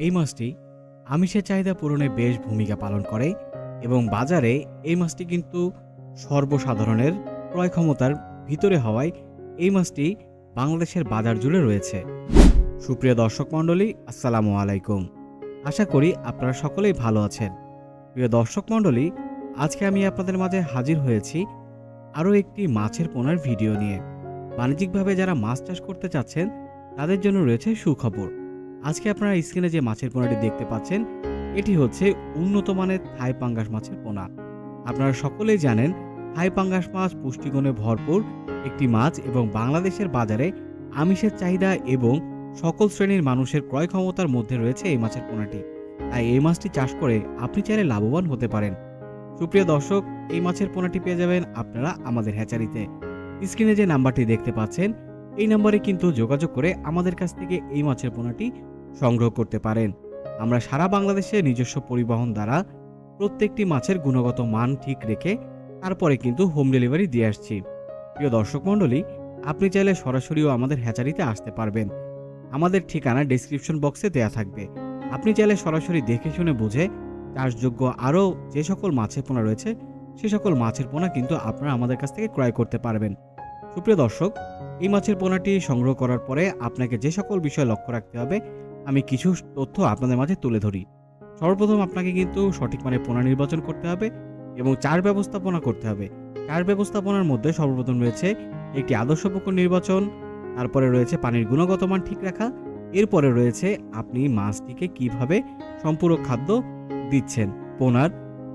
এই মাছটি আমিষের চাহিদা পূরণে বেশ ভূমিকা পালন করে এবং বাজারে এই মাছটি কিন্তু সর্বসাধারণের ক্রয় ক্ষমতার ভিতরে হওয়ায় এই মাছটি বাংলাদেশের বাজার জুড়ে রয়েছে। সুপ্রিয় দর্শক মণ্ডলী, আসসালামু আলাইকুম। আশা করি আপনারা সকলেই ভালো আছেন। প্রিয় দর্শক মণ্ডলী, আজকে আমি আপনাদের মাঝে হাজির হয়েছি আরও একটি মাছের পোনার ভিডিও নিয়ে। বাণিজ্যিকভাবে যারা মাছ চাষ করতে চাচ্ছেন তাদের জন্য রয়েছে সুখবর। আজকে আপনারা স্ক্রিনে যে মাছের পোনাটি দেখতে পাচ্ছেন এটি হচ্ছে উন্নত মানের থাই পাঙ্গাস মাছের পোনা। আপনারা সকলেই জানেন থাই পাঙ্গাস মাছ পুষ্টিগুণে ভরপুর একটি মাছ এবং বাংলাদেশের বাজারে আমিষের চাহিদা এবং সকল শ্রেণীর মানুষের ক্রয় ক্ষমতার মধ্যে রয়েছে এই মাছের পোনাটি। তাই এই মাছটি চাষ করে আপনি চাইলে লাভবান হতে পারেন। সুপ্রিয় দর্শক, এই মাছের পোনাটি পেয়ে যাবেন আপনারা আমাদের হ্যাচারিতে। স্ক্রিনে যে নাম্বারটি দেখতে পাচ্ছেন এই নাম্বারে কিন্তু যোগাযোগ করে আমাদের কাছ থেকে এই মাছের পোনাটি সংগ্রহ করতে পারেন। আমরা সারা বাংলাদেশে নিজস্ব পরিবহন দ্বারা প্রত্যেকটি মাছের গুণগত মান ঠিক রেখে তারপরে কিন্তু হোম ডেলিভারি দিয়ে আসছি। প্রিয় দর্শক মণ্ডলী, আপনি চাইলে সরাসরিও আমাদের হ্যাচারিতে আসতে পারবেন। আমাদের ঠিকানা ডেসক্রিপশন বক্সে দেয়া থাকবে। আপনি চাইলে সরাসরি দেখে শুনে বুঝে চাষযোগ্য আরও যে সকল মাছের পোনা রয়েছে সে সকল মাছের পোনা কিন্তু আপনারা আমাদের কাছ থেকে ক্রয় করতে পারবেন। সুপ্রিয় দর্শক, এই মাছের পোনাটি সংগ্রহ করার পরে আপনাকে যে সকল বিষয় লক্ষ্য রাখতে হবে আমি কিছু তথ্য আপনাদের মাঝে তুলে ধরি। সর্বপ্রথম আপনাকে কিন্তু সঠিক মানের পোনা নির্বাচন করতে হবে এবং চার ব্যবস্থাপনা করতে হবে। চার ব্যবস্থাপনার মধ্যে সর্বপ্রথম রয়েছে একটি আদর্শ পুকুর নির্বাচন, তারপরে রয়েছে পানির গুণগত মান ঠিক রাখা, এরপরে রয়েছে আপনি মাছটিকে কিভাবে সম্পূরক খাদ্য দিচ্ছেন। পোনার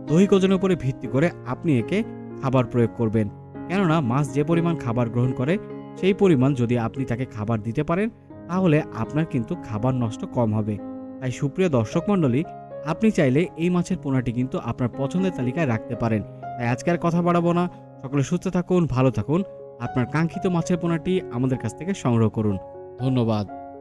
দৈহিক ওজনের উপরে ভিত্তি করে আপনি একে খাবার প্রয়োগ করবেন, কেননা মাছ যে পরিমাণ খাবার গ্রহণ করে সেই পরিমাণ যদি আপনি তাকে খাবার দিতে পারেন তাহলে আপনার কিন্তু খাবার নষ্ট কম হবে। তাই সুপ্রিয় দর্শক মণ্ডলী, আপনি চাইলে এই মাছের পোনাটি কিন্তু আপনার পছন্দের তালিকায় রাখতে পারেন। তাই আজকে আর কথা বাড়াবো না, সকলে সুস্থ থাকুন, ভালো থাকুন। আপনার কাঙ্ক্ষিত মাছের পোনাটি আমাদের কাছ থেকে সংগ্রহ করুন। ধন্যবাদ।